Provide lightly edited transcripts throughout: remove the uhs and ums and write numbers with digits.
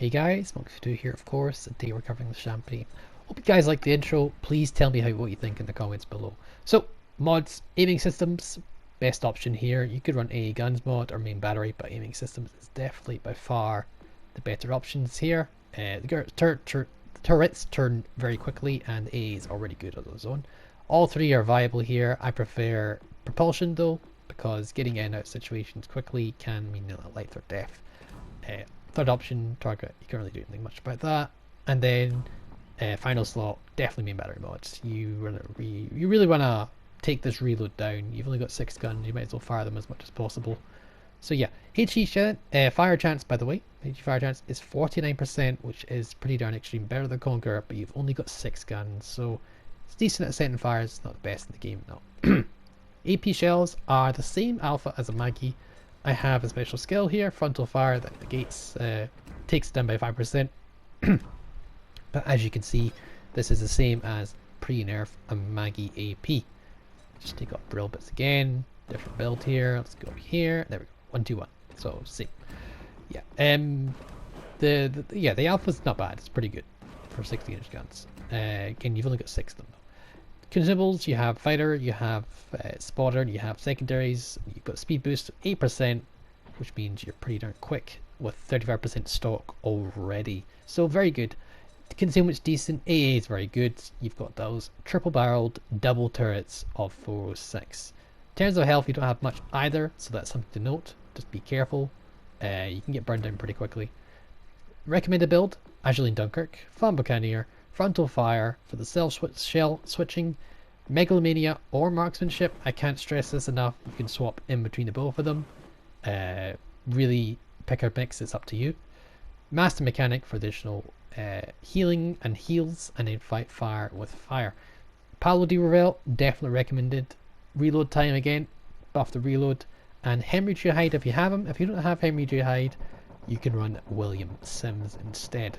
Hey guys, Monk52 here of course, and today we're covering the Champagne. Hope you guys like the intro. Please tell me what you think in the comments below. So, mods, aiming systems, best option here. You could run a guns mod or main battery, but aiming systems is definitely by far the better options here. The turrets turn very quickly and A is already good on its own. All three are viable here. I prefer propulsion though, because getting in and out situations quickly can mean life or death. Third option, target, you can't really do anything much about that. And then final slot, definitely main battery mods. You really want to take this reload down. You've only got 6 guns, you might as well fire them as much as possible. So yeah, fire chance, by the way, HE fire chance is 49%, which is pretty darn extreme, better than Conqueror, but you've only got 6 guns, so it's decent at setting fires. It's not the best in the game, no. AP shells are the same alpha as a Maggie. I have a special skill here, frontal fire, that negates, takes it down by 5%. But as you can see, this is the same as pre-nerf a Maggie AP. Just take off drill bits again, different build here. Let's go here. There we go. 1, 2, 1. So same. Yeah. The alpha's not bad. It's pretty good for 16-inch guns. Again, you've only got 6 of them though. Consumables, you have fighter, you have spotter, you have secondaries, you've got speed boost 8%, which means you're pretty darn quick with 35% stock already. So very good. Consumables decent, AA is very good. You've got those triple barreled double turrets of 406. In terms of health, you don't have much either, so that's something to note. Just be careful. You can get burned down pretty quickly. Recommended build, Azuline Dunkirk, Flamme Buccaneer, Frontal Fire for the shell switching, Megalomania or Marksmanship. I can't stress this enough. You can swap in between the both of them. Really pick or mix, it's up to you. Master Mechanic for additional healing and heals, and then fight fire with fire. Paolo di Revel, definitely recommended. Reload time again, buff the reload. And Henry Jihad if you have him. If you don't have Henry Jihad, you can run William Sims instead.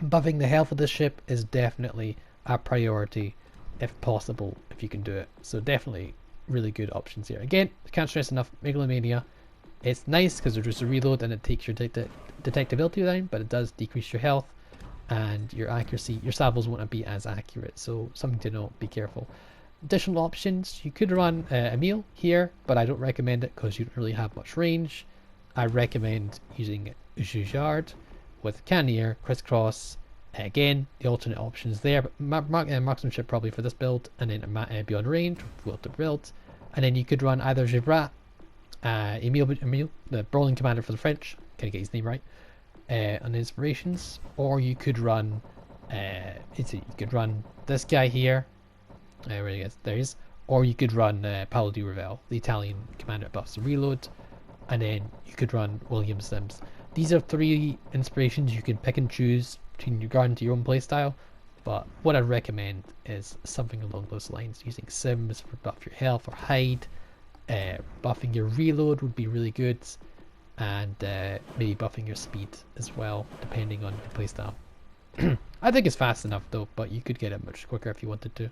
Buffing the health of this ship is definitely a priority if possible, if you can do it. So definitely really good options here. Again, can't stress enough, Megalomania. It's nice because it reduces the reload and it takes your detectability down, but it does decrease your health and your accuracy. Your sabos won't be as accurate, so something to note, be careful. Additional options, you could run Emile here, but I don't recommend it because you don't really have much range. I recommend using Jujard with Cannier, Crisscross. Again, the alternate options there, but Marksmanship probably for this build, and then Beyond Range, Will to build. And then you could run either Gibrat, Emile, the brawling commander for the French, gotta get his name right, on inspirations, or you could run this guy here, where he is, there he is, or you could run Paolo di Revel, the Italian commander that buffs the reload, and then you could run William Sims. These are 3 inspirations you can pick and choose between regarding to your own playstyle, but what I recommend is something along those lines, using Sims for buff your health or hide. Buffing your reload would be really good, and maybe buffing your speed as well, depending on your playstyle. I think it's fast enough though, but you could get it much quicker if you wanted to.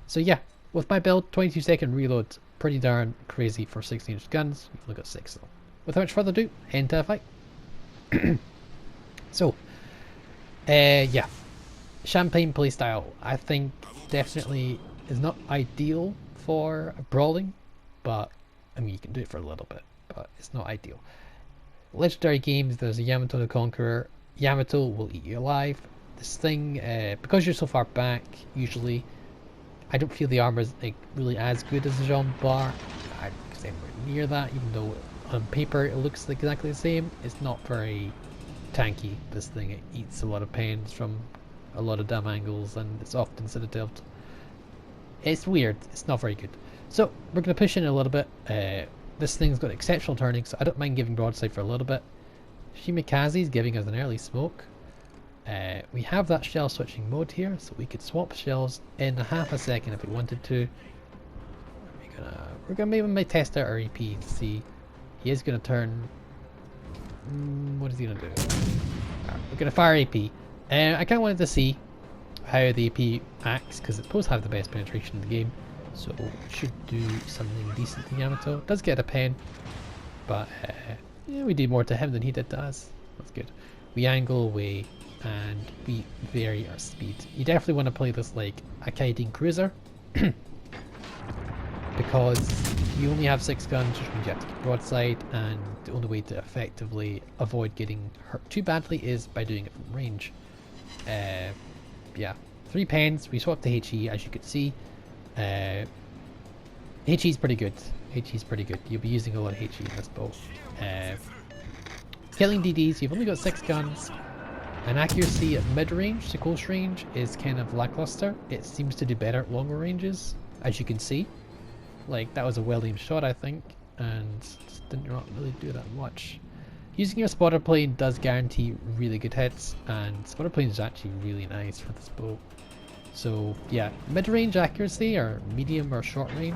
So yeah, with my build, 22-second reload, pretty darn crazy for 16-inch guns. You've only got 6 though. Without much further ado, head into a fight. So, yeah, Champagne playstyle, I think definitely is not ideal for brawling, but I mean you can do it for a little bit, but it's not ideal. Legendary games, there's a Yamato the Conqueror. Yamato will eat you alive. This thing, because you're so far back, usually, I don't feel the armor is like really as good as the Jean Bar. I don't say anywhere near that, even though on paper it looks like exactly the same. It's not very tanky, this thing. It eats a lot of pains from a lot of damn angles, and it's often citadelled. It's weird, it's not very good. So we're going to push in a little bit. This thing's got exceptional turning, so I don't mind giving broadside for a little bit. Shimikaze is giving us an early smoke. We have that shell switching mode here, so we could swap shells in half a second if we wanted to. We're gonna maybe test out our EP to see. He is gonna turn. What is he gonna do? We're gonna fire AP. I kind of wanted to see how the AP acts because it does have the best penetration in the game, so it should do something decent to Yamato. It does get a pen, but yeah, we did more to him than he did to us. That's good. we angle away, and we vary our speed. You definitely want to play this like a kiting cruiser because you only have 6 guns, which means you have to get broadside, and the only way to effectively avoid getting hurt too badly is by doing it from range. Yeah, 3 pens, we swapped to HE as you could see. HE's pretty good. HE's pretty good. You'll be using a lot of HE in this boat. Killing DDs, you've only got 6 guns. And accuracy at mid-range to close range is kind of lackluster. It seems to do better at longer ranges, as you can see. Like, that was a well-aimed shot, I think, and just didn't really do that much. Using your spotter plane does guarantee really good hits, and spotter plane is actually really nice for this boat. So yeah, mid-range accuracy or medium or short range,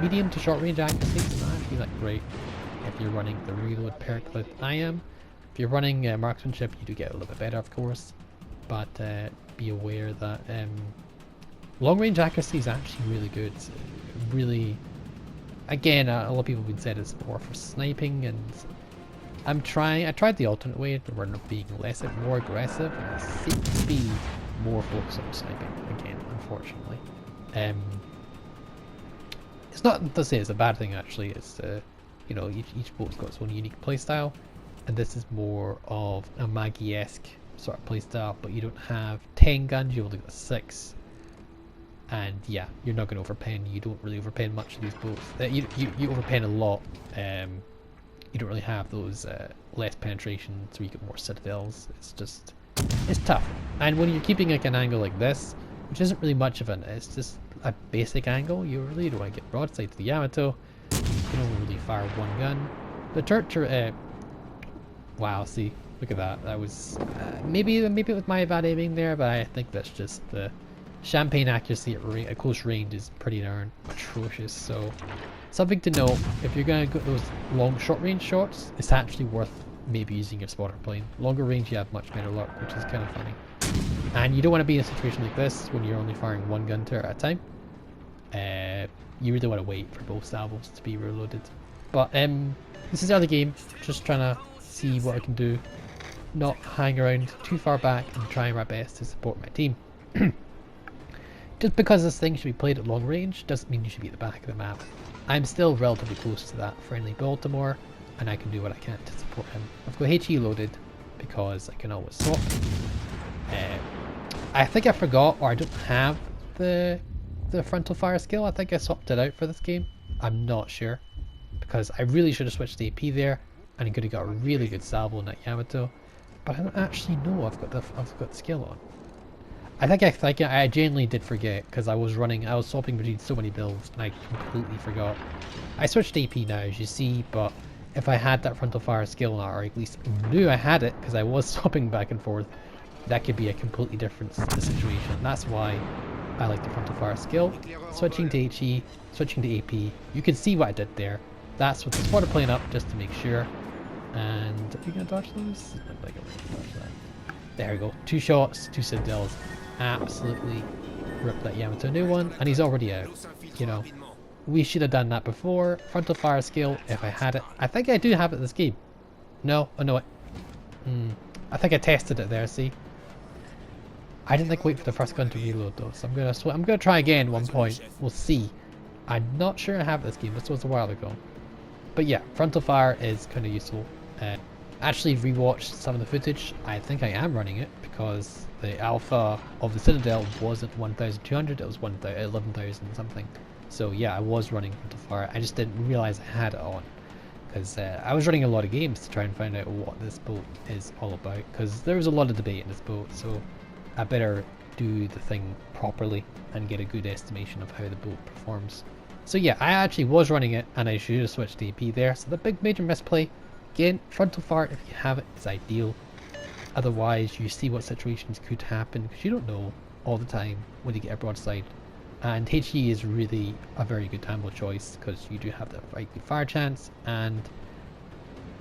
medium to short range accuracy is not actually that great if you're running the reload perk that I am. If you're running marksmanship, you do get a little bit better, of course, but be aware that long range accuracy is actually really good. Really, again, a lot of people have been said it's more for sniping, and I tried the alternate way to run up being more aggressive, and it seems to be more focused on sniping again, unfortunately. It's not to say it's a bad thing, actually. It's you know, each boat's got its own unique playstyle, and this is more of a Maggie-esque sort of playstyle, but you don't have 10 guns, you've only got 6. And yeah, you're not going to overpen. You don't really overpen much of these boats. You overpen a lot. You don't really have those less penetration, so you get more citadels. It's tough. And when you're keeping like an angle like this, which isn't really much of it's just a basic angle, you really don't want to get broadside to the Yamato. You can only really fire 1 gun. The turret, wow, see, look at that. That was maybe it was my bad aiming there, but I think that's just the champagne accuracy at close range is pretty darn atrocious. So something to note, if you're going to go those long short range shots, it's actually worth maybe using your spotter plane. Longer range you have much better luck, which is kind of funny. And you don't want to be in a situation like this when you're only firing 1 gun turret at a time. You really want to wait for both salvos to be reloaded. But this is the other game, just trying to see what I can do, not hang around too far back and trying my best to support my team. Just because this thing should be played at long range doesn't mean you should be at the back of the map. I'm still relatively close to that friendly Baltimore, and I can do what I can to support him. I've got HE loaded because I can always swap. I think I forgot, or I don't have the frontal fire skill. I think I swapped it out for this game. I'm not sure, because I really should have switched to AP there, and I could have got a really good salvo in that Yamato. But I don't actually know I've got the skill on. I genuinely did forget, because I was swapping between so many builds and I completely forgot. I switched AP now, as you see, but if I had that frontal fire skill now, or at least knew I had it because I was swapping back and forth, that could be a completely different situation. That's why I like the frontal fire skill. Switching to HE, switching to AP, you can see what I did there. That's with the spotter plane up just to make sure. And are you gonna dodge those? Look like I'm gonna dodge that. There we go. 2 shots, 2 citadels. Absolutely ripped that Yamato new one, and he's already out. You know, we should have done that before. Frontal fire skill, if I had it. I think I do have it this game. No, I know it. I think I tested it there, see? I didn't wait for the first gun to reload though, so I'm gonna try again at one point. We'll see. I'm not sure I have this game, this was a while ago. But yeah, frontal fire is kind of useful. Actually rewatched some of the footage. I think I am running it because the alpha of the Citadel wasn't 1,200, it was 11,000 something. So yeah, I was running frontal fire. I just didn't realize I had it on, because I was running a lot of games to try and find out what this boat is all about, because there was a lot of debate in this boat, so I better do the thing properly and get a good estimation of how the boat performs. So yeah, I actually was running it, and I should have switched to AP there, so the big major misplay. Again, frontal fire, if you have it, is ideal. Otherwise, you see what situations could happen, because you don't know all the time when you get a broadside. And HE is really a very good ammo choice, because you do have that very good fire chance, and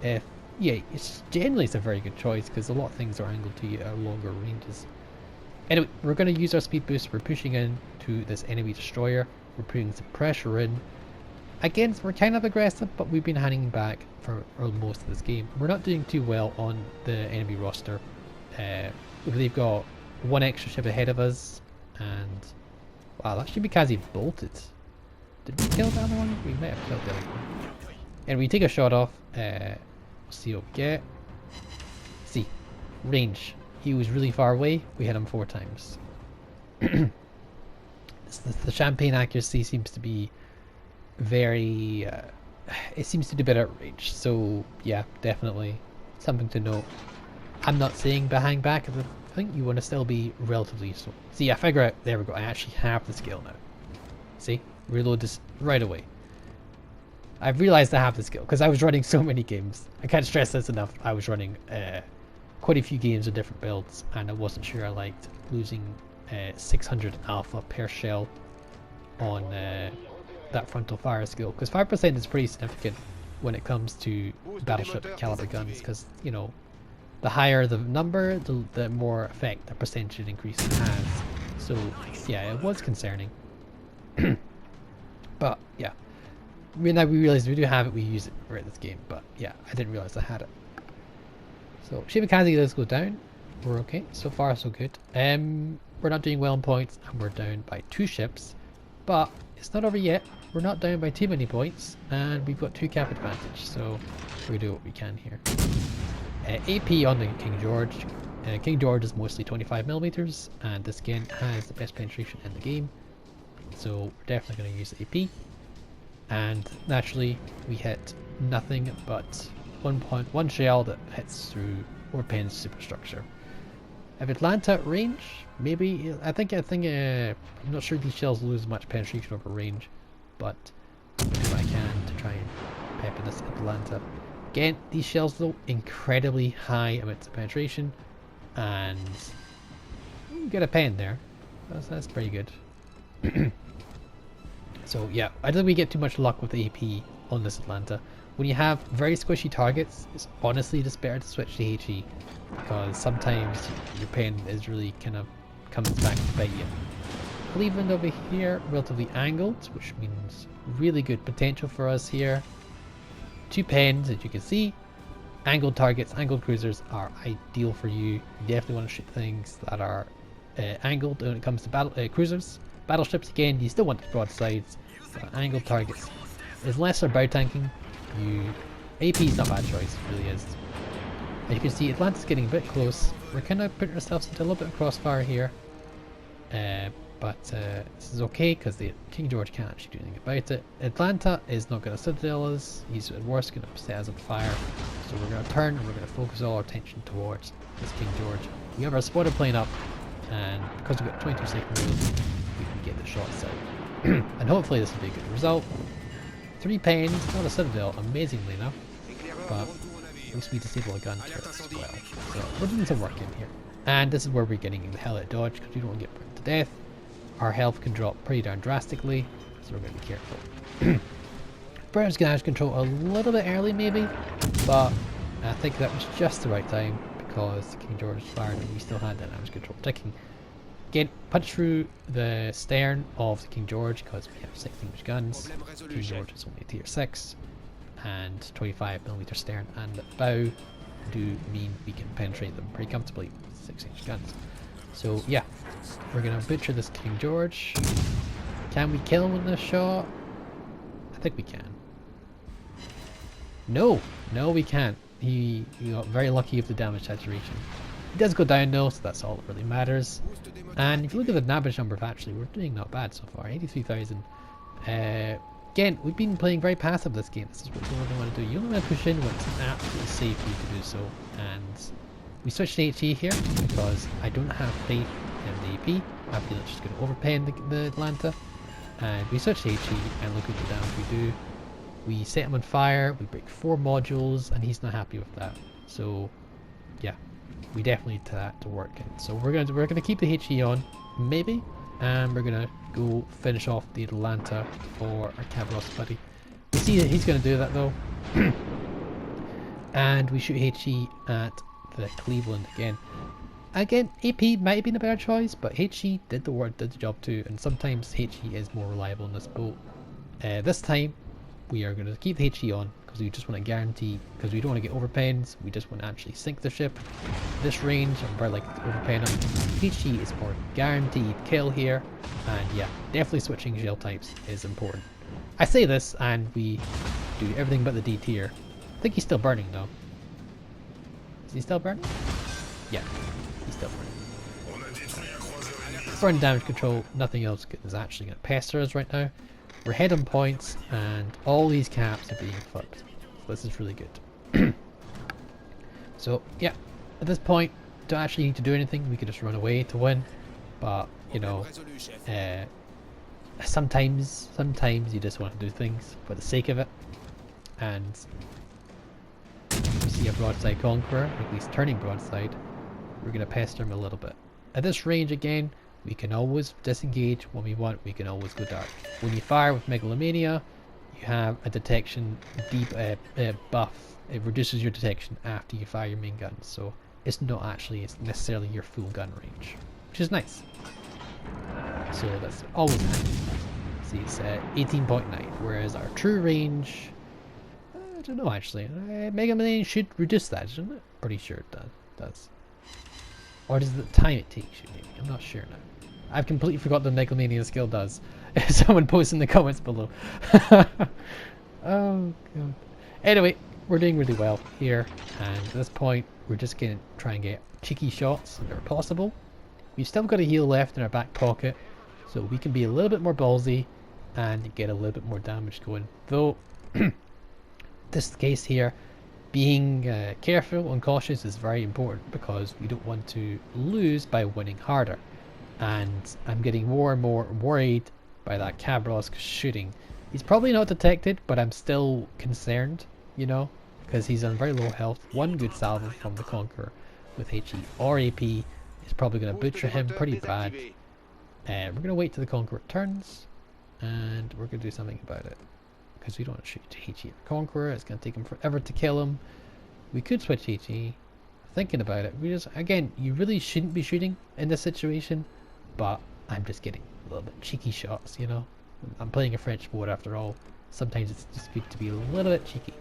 it's generally a very good choice, because a lot of things are angled to you at longer ranges. Anyway, we're going to use our speed boost. We're pushing in to this enemy destroyer. We're putting some pressure in. Again, we're kind of aggressive, but we've been hanging back for most of this game. We're not doing too well on the enemy roster. They've got one extra ship ahead of us, and wow, that should be because he bolted. Did we kill the other one? We might have killed the other one. And we take a shot off. We'll see what we get. See, range. He was really far away. We hit him 4 times. The champagne accuracy seems to be very it seems to do better at range, so yeah, definitely something to note. I'm not saying hang back. I think you want to still be relatively useful. See, I figure out, there we go, I actually have the skill now. See, reload this right away. I've realized I have the skill because I was running so many games. I can't stress this enough. I was running quite a few games of different builds, and I wasn't sure I liked losing 600 alpha per shell on that frontal fire skill, because 5% is pretty significant when it comes to battleship caliber guns, because, you know, the higher the number, the more effect the percentage increase it has. So yeah, it was concerning. But yeah, now we realize we do have it, we use it right this game, but yeah, I didn't realize I had it. So Shimikaze does go down. We're okay, so far so good. We're not doing well in points, and we're down by 2 ships, but it's not over yet. We're not down by too many points, and we've got 2 cap advantage, so we do what we can here. AP on the King George. King George is mostly 25mm, and this again has the best penetration in the game, so we're definitely going to use AP. And naturally, we hit nothing but 1 shell that hits through Orpen's superstructure. If Atlanta range, maybe I think I'm not sure these shells lose much penetration over range, but I'll do what I can to try and pepper this Atlanta. Again, these shells though, incredibly high amounts of penetration, and we get a pen there. That's pretty good. So yeah, I don't think we get too much luck with the AP on this Atlanta. When you have very squishy targets, it's honestly just better to switch to HE, because sometimes your pen is really kind of comes back to bite you. Cleveland over here, relatively angled, which means really good potential for us here. 2 pens, as you can see. Angled targets, angled cruisers are ideal for you. You definitely want to shoot things that are angled when it comes to cruisers. Battleships, again, you still want the broadsides, but angled targets is lesser bow tanking. AP is not a bad choice, it really is. As you can see, Atlanta's getting a bit close. We're kind of putting ourselves into a little bit of crossfire here. But this is okay because the King George can't actually do anything about it. Atlanta is not going to citadel us. He's at worst going to set us on fire. So we're going to turn and we're going to focus all our attention towards this King George. We have our spotter plane up, and because we've got 22 seconds, we can get the shots out. And hopefully this will be a good result. 3 pens, not a citadel, amazingly enough, but at least we disable a gun turret as well. So we're doing some work in here. And this is where we're getting the hell out of dodge, because we don't want to get burned to death. Our health can drop pretty darn drastically, so we're going to be careful. Burns damage control a little bit early maybe, but I think that was just the right time, because King George fired and we still had that damage control ticking. Again, punch through the stern of the King George, because we have 6-inch guns. King George is only tier 6, and 25mm stern and bow do mean we can penetrate them pretty comfortably with 6-inch guns. So yeah, we're gonna butcher this King George. Can we kill him with this shot? I think we can. No, we can't. He got very lucky with the damage saturation. He does go down though, so that's all that really matters. And if you look at the damage number, actually, we're doing not bad so far, 83,000. Again, we've been playing very passive this game. This is what you really want to do. You only want to push in when it's absolutely safe for you to do so. And we switched to HE here because I don't have faith in the AP. I feel it's just going to overpen the Atlanta. And we switched to HE, and look at the damage we do. We set him on fire, we break 4 modules, and he's not happy with that. So yeah, we definitely need that to work in. So we're gonna keep the HE on, maybe, and we're gonna go finish off the Atlanta for our Cavaros buddy. We see that he's gonna do that though. And we shoot HE at the Cleveland again. Again, AP might have been a better choice, but HE did the work, did the job too, and sometimes HE is more reliable in this boat. This time, we are going to keep the HE on because we just want to guarantee, because we don't want to get overpens, we just want to actually sink the ship. This range, I'm very likely to overpen them. HE is for guaranteed kill here, and yeah, definitely switching shell types is important. I say this and we do everything but the D tier. I think he's still burning though. Is he still burning? Yeah, he's still burning. Burn damage control, nothing else is actually going to pester us right now. We're head on points and all these caps are being flipped. So this is really good. So yeah, at this point, don't actually need to do anything. We could just run away to win. But, you know, sometimes you just want to do things for the sake of it. And we see a broadside conqueror, at least turning broadside. We're going to pester him a little bit. At this range again, we can always disengage when we want, we can always go dark. When you fire with Megalomania, you have a detection buff. It reduces your detection after you fire your main gun, so it's not actually necessarily your full gun range, which is nice. So that's always nice. See, it's 18.9, whereas our true range, I don't know actually. Megalomania should reduce that, shouldn't it? Pretty sure it does. Or does the time it takes you, maybe? I'm not sure now. I've completely forgot the Megalomania skill does. Someone post in the comments below. Oh, God. Anyway, we're doing really well here. And at this point, we're just going to try and get cheeky shots whenever possible. We've still got a heal left in our back pocket. So we can be a little bit more ballsy and get a little bit more damage going. Though, this case here, being careful and cautious is very important because we don't want to lose by winning harder. And I'm getting more and more worried by that Cabrosk shooting. He's probably not detected, but I'm still concerned, you know, because he's on very low health. One good salvo from the Conqueror with HE or AP is probably going to butcher him pretty bad. We're going to wait till the Conqueror turns, and we're going to do something about it. Because we don't want to shoot HE or Conqueror, it's going to take him forever to kill him. We could switch HE. Thinking about it, we just, again, you really shouldn't be shooting in this situation, but I'm just getting a little bit cheeky shots, you know. I'm playing a French board after all. Sometimes it's just good to be a little bit cheeky.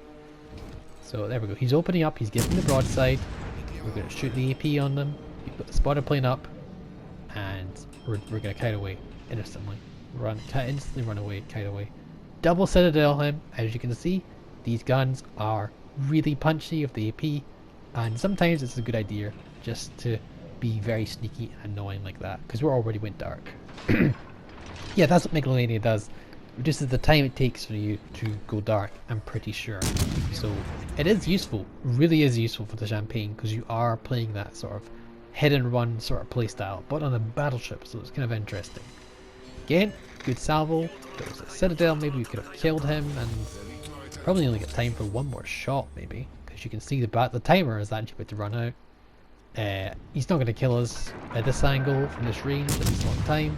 So there we go. He's opening up. He's getting the broadside. We're going to shoot the AP on them. We put the spotter plane up, and we're going to kite away instantly. Instantly run away, kite away. Double Citadel him. As you can see, these guns are really punchy with the AP, and sometimes it's a good idea just to be very sneaky and annoying like that, because we're already went dark. Yeah, that's what Megalomania does. Reduces the time it takes for you to go dark, I'm pretty sure. So it is useful, really is useful for the Champagne, because you are playing that sort of hit and run sort of playstyle, but on a battleship, so it's kind of interesting. Again, good salvo. There was a Citadel, maybe we could have killed him, and probably only got time for one more shot, maybe, because you can see the timer is actually about to run out. He's not going to kill us at this angle from this range at this long time.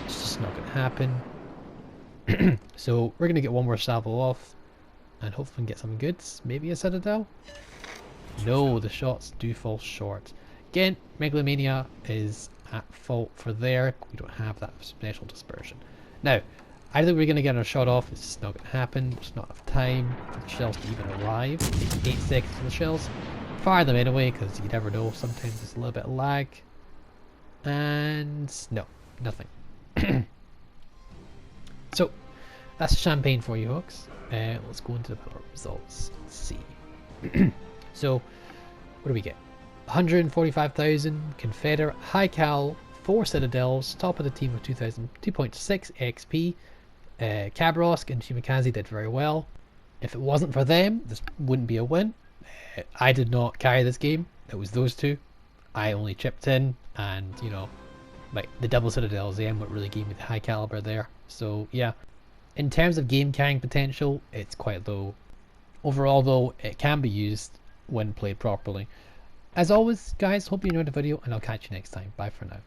It's just not going to happen. So we're going to get one more salvo off and hopefully get some goods. Maybe a Citadel? No, the shots do fall short. Again, Megalomania is at fault for there. We don't have that special dispersion. Now, I think we're going to get our shot off. It's just not going to happen. There's not enough time for the shells to even arrive. It takes 8 seconds for the shells. Fire them anyway, because you never know. Sometimes there's a little bit of lag. And no, nothing. So, that's Champagne for you, hooks. Let's go into the results. Let's see. So, what do we get? 145,000 Confederate High Cal, 4 Citadels, top of the team with 2.6 XP. Cabrosk and Shimikaze did very well. If it wasn't for them, this wouldn't be a win. I did not carry this game. It was those two. I only chipped in, and you know, like the double Citadels, the what really gave me the high caliber there. So yeah, in terms of game carrying potential, it's quite low. Overall though, it can be used when played properly. As always guys, hope you enjoyed the video, and I'll catch you next time. Bye for now.